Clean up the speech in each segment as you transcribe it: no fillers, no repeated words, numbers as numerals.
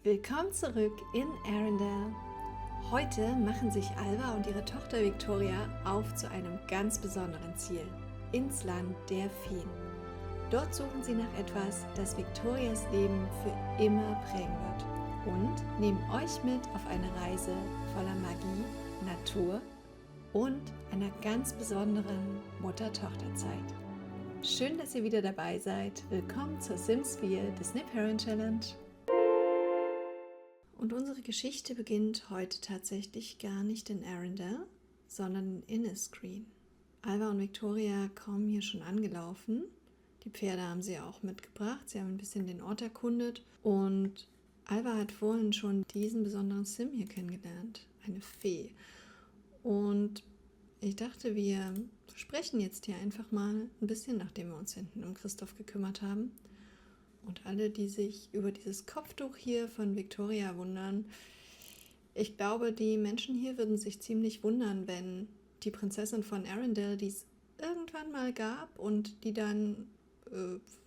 Willkommen zurück in Arendelle. Heute machen sich Alva und ihre Tochter Victoria auf zu einem ganz besonderen Ziel, ins Land der Feen. Dort suchen sie nach etwas, das Victorias Leben für immer prägen wird und nehmen euch mit auf eine Reise voller Magie, Natur und einer ganz besonderen Mutter-Tochter-Zeit. Schön, dass ihr wieder dabei seid. Willkommen zur Sims 4 Disney Parent Challenge. Und unsere Geschichte beginnt heute tatsächlich gar nicht in Arendelle, sondern in Innisgreen. Alva und Victoria kommen hier schon angelaufen. Die Pferde haben sie auch mitgebracht. Sie haben ein bisschen den Ort erkundet. Und Alva hat vorhin schon diesen besonderen Sim hier kennengelernt. Eine Fee. Und ich dachte, wir sprechen jetzt hier einfach mal ein bisschen, nachdem wir uns hinten um Christoph gekümmert haben. Und alle, die sich über dieses Kopftuch hier von Victoria wundern, ich glaube, die Menschen hier würden sich ziemlich wundern, wenn die Prinzessin von Arendelle, die es irgendwann mal gab und die dann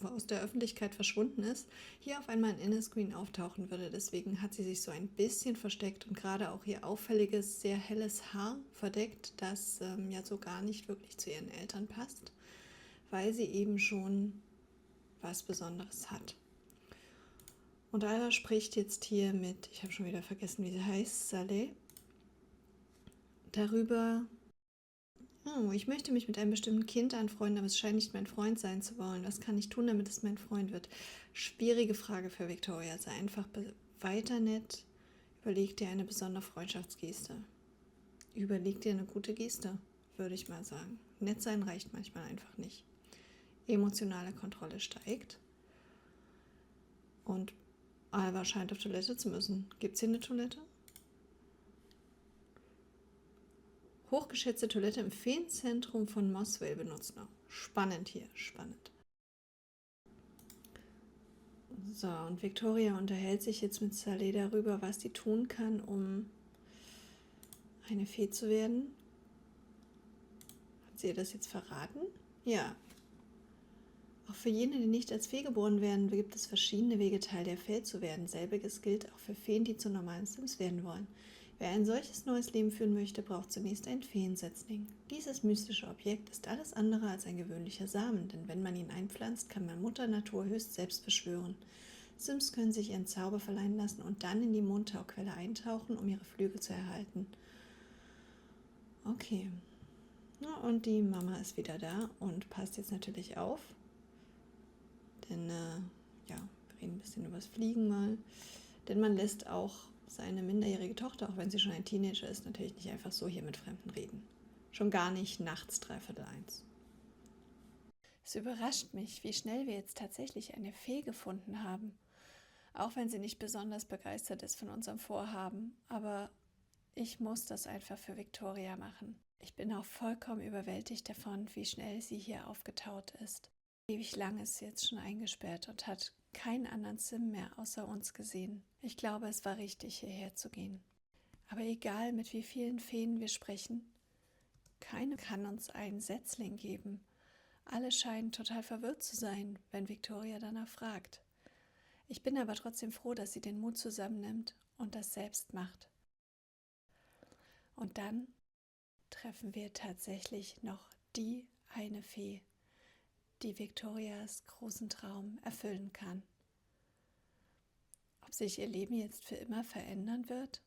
aus der Öffentlichkeit verschwunden ist, hier auf einmal in Innisgreen auftauchen würde. Deswegen hat sie sich so ein bisschen versteckt und gerade auch ihr auffälliges, sehr helles Haar verdeckt, das ja so gar nicht wirklich zu ihren Eltern passt, weil sie eben schon was Besonderes hat. Und Alva spricht jetzt hier mit, ich habe schon wieder vergessen, wie sie heißt, Saleh, darüber, oh, ich möchte mich mit einem bestimmten Kind anfreunden, aber es scheint nicht mein Freund sein zu wollen. Was kann ich tun, damit es mein Freund wird? Schwierige Frage für Victoria. Sei einfach weiter nett. Überleg dir eine besondere Freundschaftsgeste. Überleg dir eine gute Geste, würde ich mal sagen. Nett sein reicht manchmal einfach nicht. Emotionale Kontrolle steigt. Und Alva scheint auf Toilette zu müssen. Gibt es hier eine Toilette? Hochgeschätzte Toilette im Feenzentrum von Mossvale benutzt. Oh, spannend hier, spannend. So, und Victoria unterhält sich jetzt mit Saleh darüber, was sie tun kann, um eine Fee zu werden. Hat sie ihr das jetzt verraten? Ja. Auch für jene, die nicht als Fee geboren werden, gibt es verschiedene Wege, Teil der Fee zu werden. Selbiges gilt auch für Feen, die zu normalen Sims werden wollen. Wer ein solches neues Leben führen möchte, braucht zunächst einen Feensetzling. Dieses mystische Objekt ist alles andere als ein gewöhnlicher Samen, denn wenn man ihn einpflanzt, kann man Mutter Natur höchst selbst beschwören. Sims können sich ihren Zauber verleihen lassen und dann in die Mondtauquelle eintauchen, um ihre Flügel zu erhalten. Okay. Na, und die Mama ist wieder da und passt jetzt natürlich auf. Denn, ja, wir reden ein bisschen über das Fliegen mal. Denn man lässt auch seine minderjährige Tochter, auch wenn sie schon ein Teenager ist, natürlich nicht einfach so hier mit Fremden reden. Schon gar nicht nachts 1:45. Es überrascht mich, wie schnell wir jetzt tatsächlich eine Fee gefunden haben. Auch wenn sie nicht besonders begeistert ist von unserem Vorhaben. Aber ich muss das einfach für Victoria machen. Ich bin auch vollkommen überwältigt davon, wie schnell sie hier aufgetaut ist. Ewig lang ist sie jetzt schon eingesperrt und hat keinen anderen Sim mehr außer uns gesehen. Ich glaube, es war richtig, hierher zu gehen. Aber egal, mit wie vielen Feen wir sprechen, keine kann uns einen Setzling geben. Alle scheinen total verwirrt zu sein, wenn Victoria danach fragt. Ich bin aber trotzdem froh, dass sie den Mut zusammennimmt und das selbst macht. Und dann treffen wir tatsächlich noch die eine Fee, die Victorias großen Traum erfüllen kann. Ob sich ihr Leben jetzt für immer verändern wird?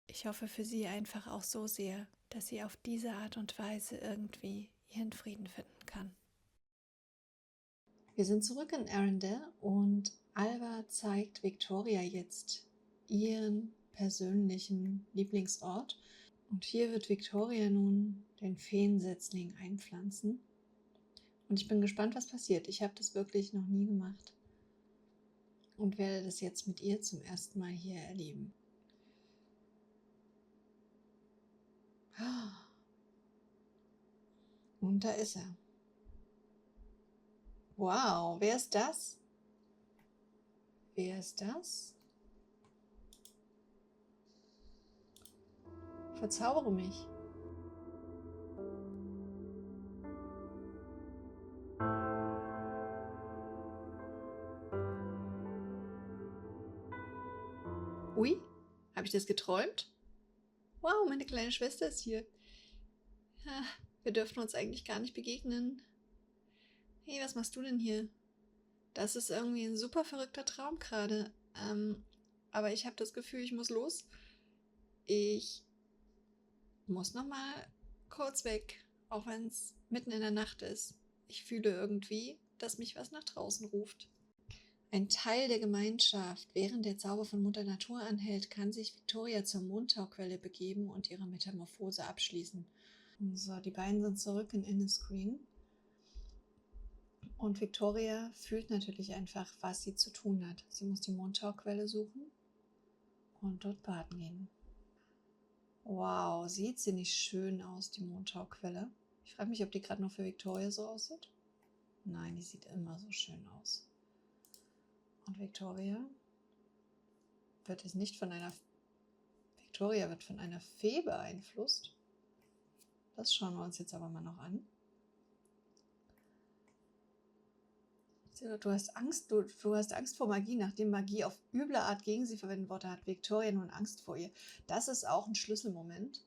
Ich hoffe für sie einfach auch so sehr, dass sie auf diese Art und Weise irgendwie ihren Frieden finden kann. Wir sind zurück in Arendelle und Alva zeigt Victoria jetzt ihren persönlichen Lieblingsort. Und hier wird Victoria nun den Feensetzling einpflanzen. Und ich bin gespannt, was passiert. Ich habe das wirklich noch nie gemacht und werde das jetzt mit ihr zum ersten Mal hier erleben. Und da ist er. Wow, wer ist das? Wer ist das? Verzaubere mich. Ui, habe ich das geträumt? Wow, meine kleine Schwester ist hier. Ja, wir dürfen uns eigentlich gar nicht begegnen. Hey, was machst du denn hier? Das ist irgendwie ein super verrückter Traum gerade. Aber ich habe das Gefühl, ich muss los. Ich muss noch mal kurz weg, auch wenn es mitten in der Nacht ist. Ich fühle irgendwie, dass mich was nach draußen ruft. Ein Teil der Gemeinschaft. Während der Zauber von Mutter Natur anhält, kann sich Victoria zur Mondtauquelle begeben und ihre Metamorphose abschließen. So, die beiden sind zurück in Inniscreen. Und Victoria fühlt natürlich einfach, was sie zu tun hat. Sie muss die Mondtauquelle suchen und dort baden gehen. Wow, sieht sie nicht schön aus, die Mondtauquelle? Ich frage mich, ob die gerade nur für Victoria so aussieht. Nein, die sieht immer so schön aus. Und Victoria wird von einer Fee beeinflusst. Das schauen wir uns jetzt aber mal noch an. Du hast Angst, du hast Angst vor Magie, nachdem Magie auf üble Art gegen sie verwendet wurde, hat Victoria nun Angst vor ihr. Das ist auch ein Schlüsselmoment,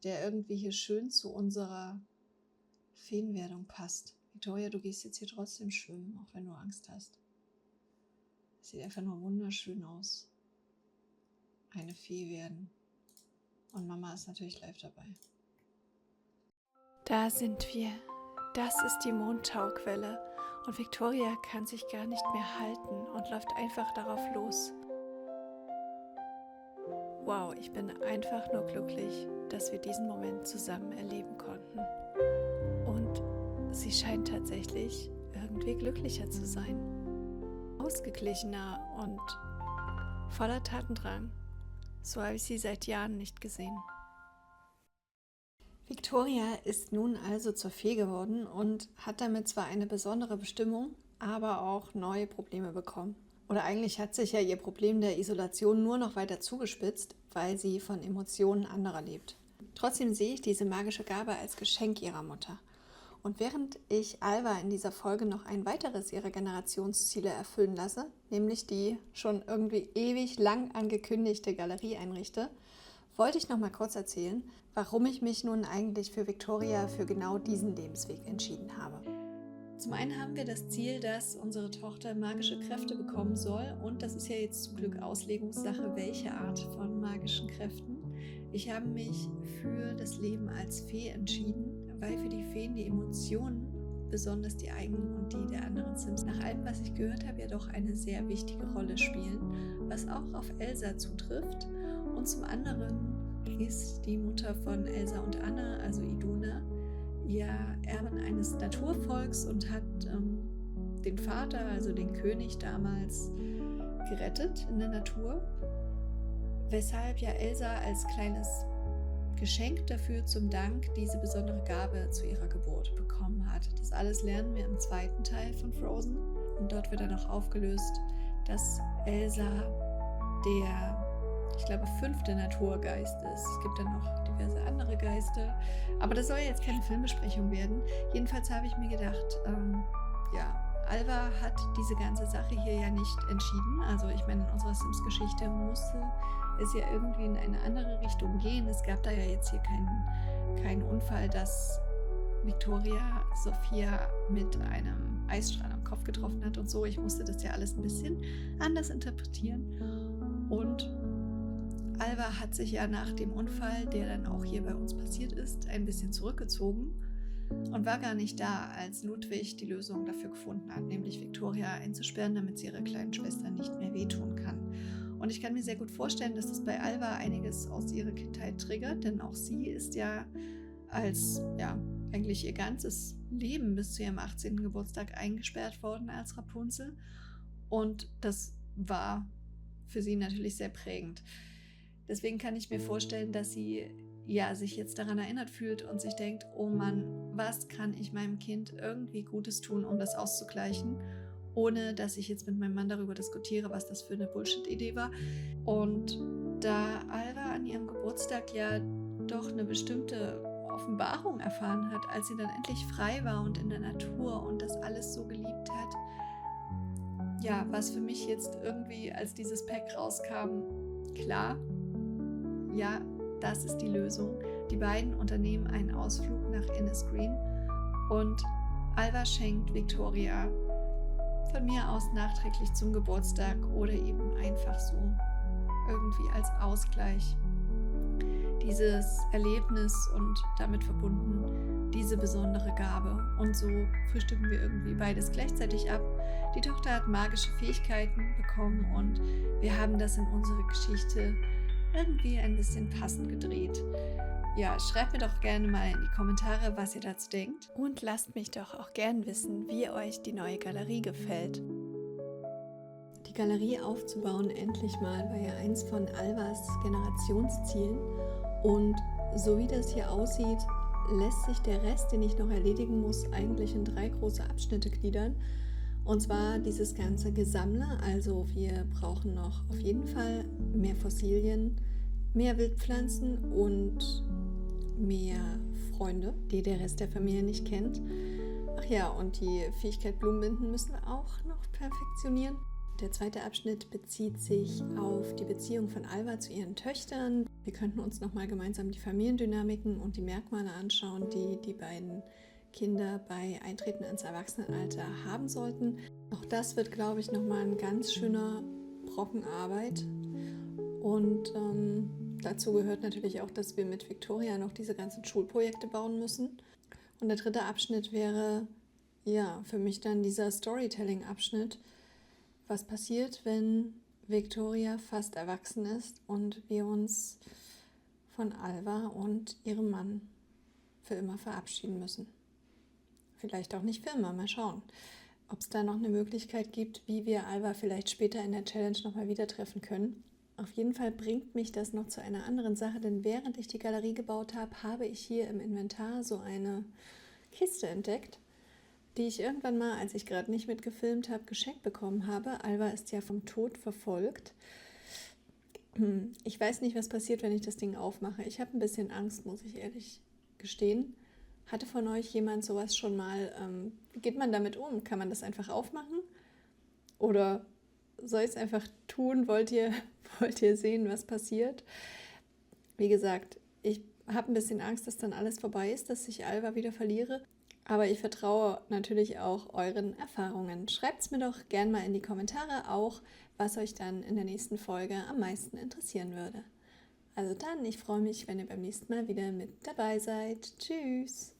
der irgendwie hier schön zu unserer Feenwerdung passt. Victoria, du gehst jetzt hier trotzdem schwimmen, auch wenn du Angst hast. Es sieht einfach nur wunderschön aus. Eine Fee werden. Und Mama ist natürlich live dabei. Da sind wir. Das ist die Mondtauquelle. Und Victoria kann sich gar nicht mehr halten und läuft einfach darauf los. Wow, ich bin einfach nur glücklich, dass wir diesen Moment zusammen erleben konnten. Und sie scheint tatsächlich irgendwie glücklicher zu sein. Ausgeglichener und voller Tatendrang. So habe ich sie seit Jahren nicht gesehen. Victoria ist nun also zur Fee geworden und hat damit zwar eine besondere Bestimmung, aber auch neue Probleme bekommen. Oder eigentlich hat sich ja ihr Problem der Isolation nur noch weiter zugespitzt, weil sie von Emotionen anderer lebt. Trotzdem sehe ich diese magische Gabe als Geschenk ihrer Mutter. Und während ich Alva in dieser Folge noch ein weiteres ihrer Generationsziele erfüllen lasse, nämlich die schon irgendwie ewig lang angekündigte Galerie einrichte, wollte ich noch mal kurz erzählen, warum ich mich nun eigentlich für Victoria für genau diesen Lebensweg entschieden habe. Zum einen haben wir das Ziel, dass unsere Tochter magische Kräfte bekommen soll, und das ist ja jetzt zum Glück Auslegungssache, welche Art von magischen Kräften. Ich habe mich für das Leben als Fee entschieden, weil für die Feen die Emotionen, besonders die eigenen und die der anderen Sims, nach allem, was ich gehört habe, ja doch eine sehr wichtige Rolle spielen, was auch auf Elsa zutrifft. Und zum anderen ist die Mutter von Elsa und Anna, also Iduna, ja Erbin eines Naturvolks und hat den Vater, also den König damals, gerettet in der Natur, weshalb ja Elsa als kleines Geschenk dafür zum Dank diese besondere Gabe zu ihrer Geburt bekommen hat. Das alles lernen wir im zweiten Teil von Frozen, und dort wird dann auch aufgelöst, dass Elsa der, ich glaube, 5. Naturgeist ist. Es gibt dann noch diverse andere Geister, aber das soll jetzt keine Filmbesprechung werden. Jedenfalls habe ich mir gedacht, Alva hat diese ganze Sache hier ja nicht entschieden. Also ich meine, in unserer Sims-Geschichte musste es ja irgendwie in eine andere Richtung gehen. Es gab da ja jetzt hier keinen Unfall, dass Victoria Sophia mit einem Eisstrahl am Kopf getroffen hat und so. Ich musste das ja alles ein bisschen anders interpretieren. Und Alva hat sich ja nach dem Unfall, der dann auch hier bei uns passiert ist, ein bisschen zurückgezogen und war gar nicht da, als Ludwig die Lösung dafür gefunden hat, nämlich Victoria einzusperren, damit sie ihrer kleinen Schwester nicht mehr wehtun kann. Und ich kann mir sehr gut vorstellen, dass das bei Alva einiges aus ihrer Kindheit triggert, denn auch sie ist ja als, eigentlich ihr ganzes Leben bis zu ihrem 18. Geburtstag eingesperrt worden als Rapunzel. Und das war für sie natürlich sehr prägend. Deswegen kann ich mir vorstellen, dass sie sich jetzt daran erinnert fühlt und sich denkt, oh Mann, was kann ich meinem Kind irgendwie Gutes tun, um das auszugleichen, ohne dass ich jetzt mit meinem Mann darüber diskutiere, was das für eine Bullshit-Idee war. Und da Alva an ihrem Geburtstag ja doch eine bestimmte Offenbarung erfahren hat, als sie dann endlich frei war und in der Natur und das alles so geliebt hat, was für mich jetzt irgendwie, als dieses Pack rauskam, klar, ja, das ist die Lösung. Die beiden unternehmen einen Ausflug nach Innisgreen und Alva schenkt Victoria von mir aus nachträglich zum Geburtstag oder eben einfach so irgendwie als Ausgleich dieses Erlebnis und damit verbunden diese besondere Gabe. Und so frühstücken wir irgendwie beides gleichzeitig ab. Die Tochter hat magische Fähigkeiten bekommen und wir haben das in unsere Geschichte irgendwie ein bisschen passend gedreht. Ja, schreibt mir doch gerne mal in die Kommentare, was ihr dazu denkt. Und lasst mich doch auch gern wissen, wie euch die neue Galerie gefällt. Die Galerie aufzubauen endlich mal war ja eins von Alvas Generationszielen. Und so wie das hier aussieht, lässt sich der Rest, den ich noch erledigen muss, eigentlich in 3 große Abschnitte gliedern. Und zwar dieses ganze Gesammle, also wir brauchen noch auf jeden Fall mehr Fossilien, mehr Wildpflanzen und mehr Freunde, die der Rest der Familie nicht kennt. Ach ja, und die Fähigkeit Blumenbinden müssen wir auch noch perfektionieren. Der zweite Abschnitt bezieht sich auf die Beziehung von Alva zu ihren Töchtern. Wir könnten uns nochmal gemeinsam die Familiendynamiken und die Merkmale anschauen, die die beiden Kinder bei Eintreten ins Erwachsenenalter haben sollten. Auch das wird, glaube ich, nochmal ein ganz schöner Brocken Arbeit. Und dazu gehört natürlich auch, dass wir mit Victoria noch diese ganzen Schulprojekte bauen müssen. Und der dritte Abschnitt wäre ja für mich dann dieser Storytelling-Abschnitt. Was passiert, wenn Victoria fast erwachsen ist und wir uns von Alva und ihrem Mann für immer verabschieden müssen? Vielleicht auch nicht für immer, mal schauen. Ob es da noch eine Möglichkeit gibt, wie wir Alva vielleicht später in der Challenge nochmal wieder treffen können. Auf jeden Fall bringt mich das noch zu einer anderen Sache, denn während ich die Galerie gebaut habe, habe ich hier im Inventar so eine Kiste entdeckt, die ich irgendwann mal, als ich gerade nicht mitgefilmt habe, geschenkt bekommen habe. Alva ist ja vom Tod verfolgt. Ich weiß nicht, was passiert, wenn ich das Ding aufmache. Ich habe ein bisschen Angst, muss ich ehrlich gestehen. Hatte von euch jemand sowas schon mal? Wie geht man damit um? Kann man das einfach aufmachen? Oder soll ich es einfach tun? Wollt ihr sehen, was passiert? Wie gesagt, ich habe ein bisschen Angst, dass dann alles vorbei ist, dass ich Alva wieder verliere. Aber ich vertraue natürlich auch euren Erfahrungen. Schreibt es mir doch gern mal in die Kommentare auch, was euch dann in der nächsten Folge am meisten interessieren würde. Also dann, ich freue mich, wenn ihr beim nächsten Mal wieder mit dabei seid. Tschüss!